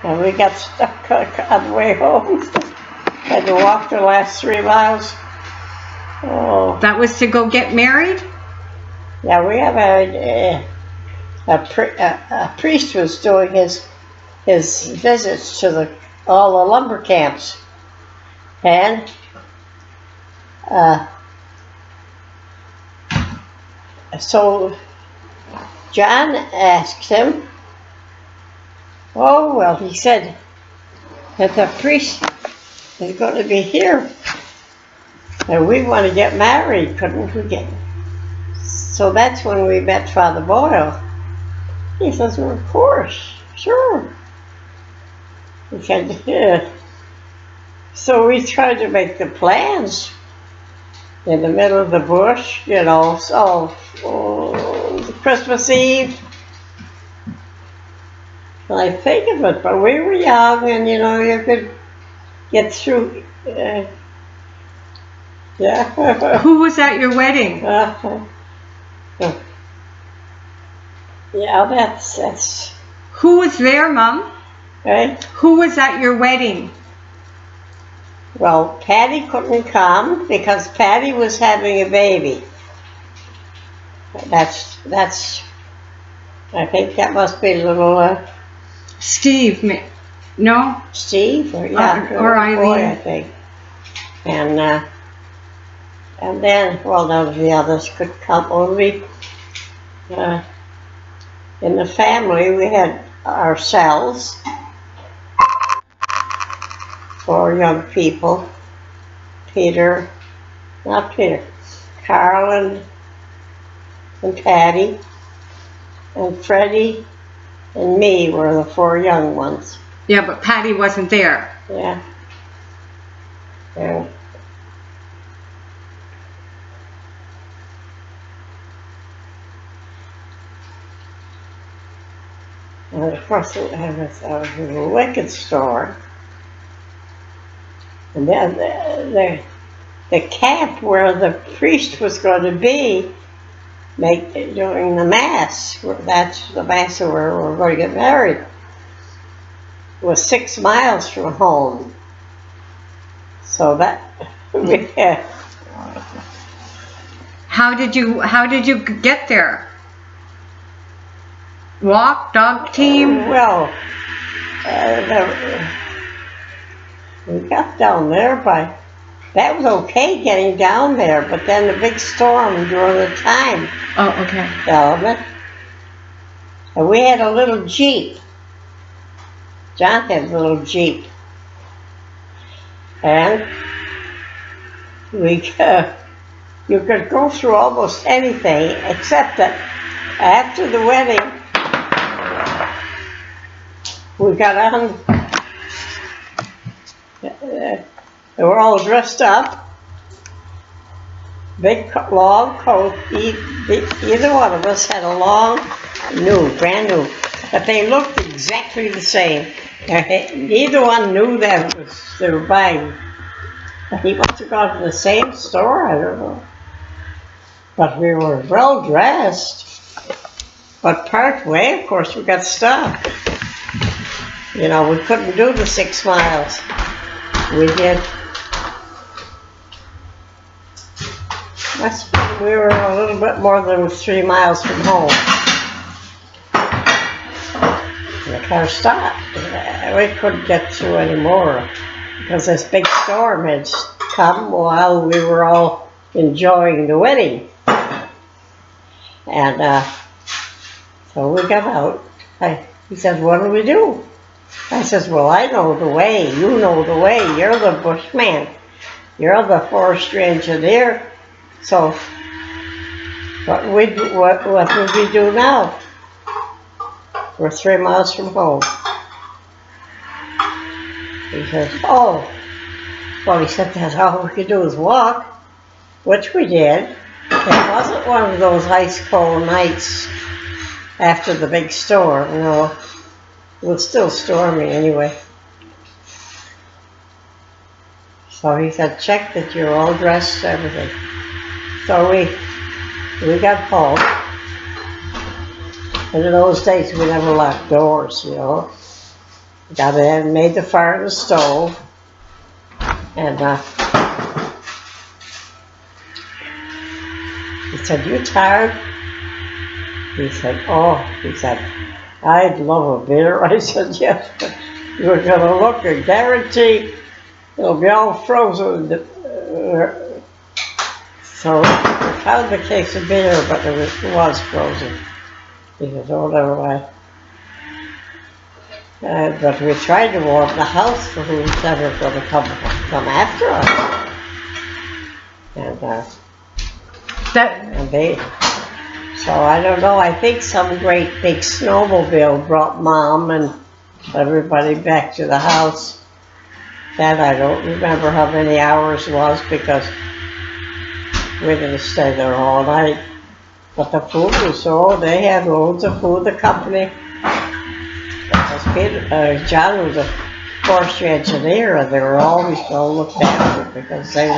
And we got stuck on the way home. Had to walk the last 3 miles. Oh. That was to go get married? Yeah, we have a priest was doing his visits to all the lumber camps, and so John asked him. Oh well, he said that the priest is going to be here, and we want to get married, couldn't we get? So that's when we met Father Boyle. He says, well, of course, sure. He said, yeah. So we tried to make the plans in the middle of the bush, you know, so Christmas Eve. And I think of it, but we were young and, you know, you could get through. Yeah. Who was at your wedding? Yeah, that's. Who was there, Mom? Right? Who was at your wedding? Well, Patty couldn't come because Patty was having a baby. That's. I think that must be little. Steve, no? Steve or or Eileen, boy, I think. And then, well, none of the others could come. Only in the family we had ourselves, 4 young people. Carl and Patty, and Freddie and me were the 4 young ones. Yeah, but Patty wasn't there. Yeah. And of course, it was a wicked store. And then the camp where the priest was going to be during the Mass, that's the Mass where we're going to get married, was 6 miles from home. So that, yeah. How did you get there? Walk, dog team? Well, we got down there that was okay getting down there, but then the big storm during the time. Oh, okay. Element. And we had a little Jeep. John had a little Jeep. And you could go through almost anything, except that after the wedding, we got on, they were all dressed up, big long coat. Either one of us had a long, brand new, but they looked exactly the same. Neither one knew that they were buying. He must have gone to the same store, I don't know. But we were well dressed. But part way, of course, we got stuck. You know, we couldn't do the 6 miles. We did. We were a little bit more than 3 miles from home. The car stopped. We couldn't get through anymore because this big storm had come while we were all enjoying the wedding. And so we got out. He said, what do we do? I says, well, I know the way. You know the way. You're the bushman. You're the forestry engineer. So what would we do now? We're 3 miles from home. He says, oh. Well, he said, that's all we could do is walk, which we did. It wasn't one of those ice cold nights after the big storm, no. It was still stormy anyway. So he said, check that you're all dressed, everything. So we got home. And in those days, we never locked doors, you know. got in, made the fire in the stove, and he said, "You tired?" He said, "I'd love a beer." I said, "Yes, but you're gonna look and guarantee it'll be all frozen." So we found the case of beer, but it was frozen. He said, "Oh, never mind." But we tried to warm the house for who's ever going to come after us. And so I don't know, I think some great big snowmobile brought Mom and everybody back to the house. Then I don't remember how many hours it was because we didn't stay there all night. But the food was they had loads of food, the company. John was a forestry engineer, and they were always well looked after because they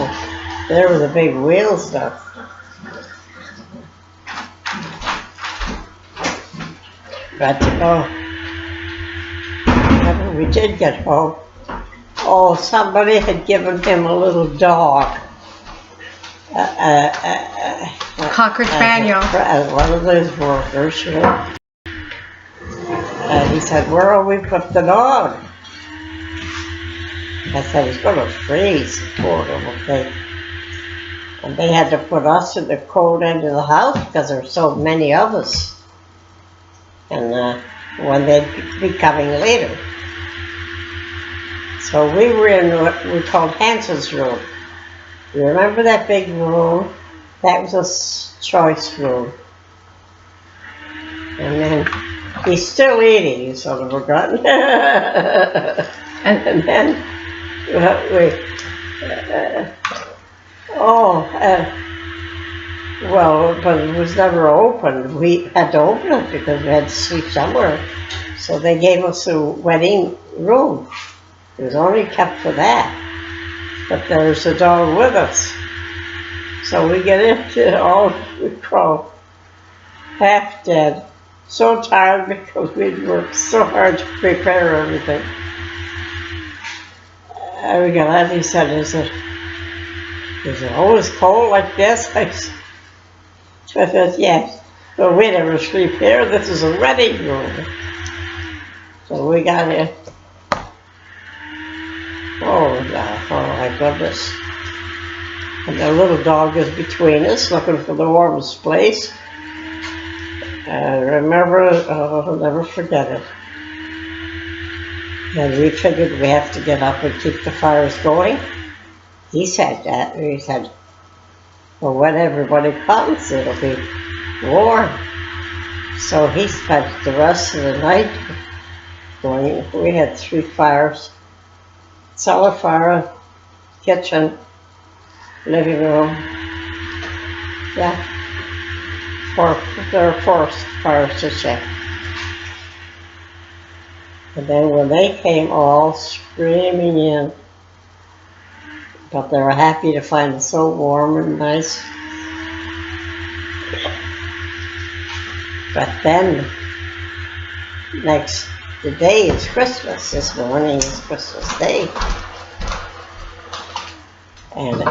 were the big wheels now. But when we did get home, somebody had given him a little dog. Cocker Spaniel. One of those workers, you know. And he said, "Where'll we put the dog?" I said, "He's going to freeze, poor little thing." And they had to put us in the cold end of the house because there were so many of us. And when they'd be coming later. So we were in what we called Hanson's room. You remember that big room? That was a choice room. And then he's still eating, you sort of forgotten. and then but it was never opened. We had to open it because we had to sleep somewhere. So they gave us a wedding room. It was only kept for that. But there's a dog with us. So we get into we crawl half dead. So tired because we'd worked so hard to prepare everything. And we got out, he said, "Is it always cold like this?" I said, "Yes, but we never sleep here. This is a wedding room." So we got in. Oh my goodness. And the little dog is between us, looking for the warmest place. And remember, I'll never forget it. And we figured we have to get up and keep the fires going. He said that. He said, "Well, when everybody comes, it'll be warm." So he spent the rest of the night going. We had 3 fires. Cellar fire, kitchen, living room. Yeah. There were 4 fires to check. And then when they came all screaming in, but they were happy to find it so warm and nice. But then, the day is Christmas. This morning is Christmas Day. And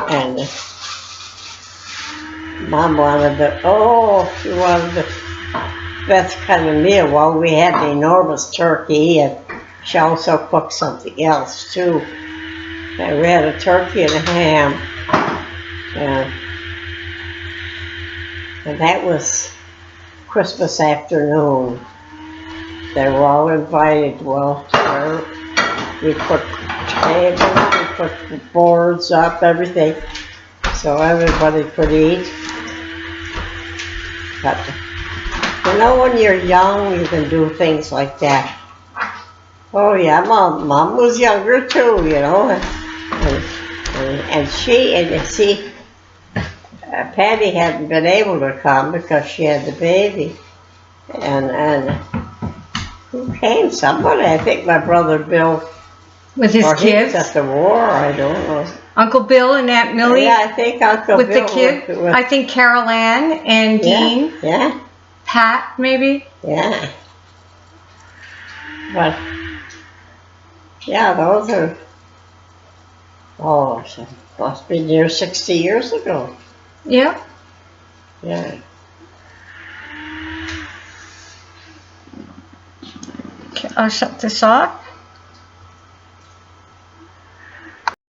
Mom wanted she wanted the best kind of meal. Well, we had the enormous turkey, and she also cooked something else too. And we had a turkey and a ham. And that was Christmas afternoon. They were all invited. Well, we put tables, we put boards up, everything, so everybody could eat. But when you're young, you can do things like that. Oh yeah, Mom was younger too, and Patty hadn't been able to come because she had the baby, and who came? Somebody, I think my brother Bill. With his kids? He was at the war, I don't know. Uncle Bill and Aunt Millie? Yeah, I think Uncle Bill. With the kids? I think Carol Ann and Dean. Yeah. Pat, maybe? Yeah. But Yeah, those are, oh, so must be near 60 years ago. Yeah. Yeah. Okay, I'll shut this off.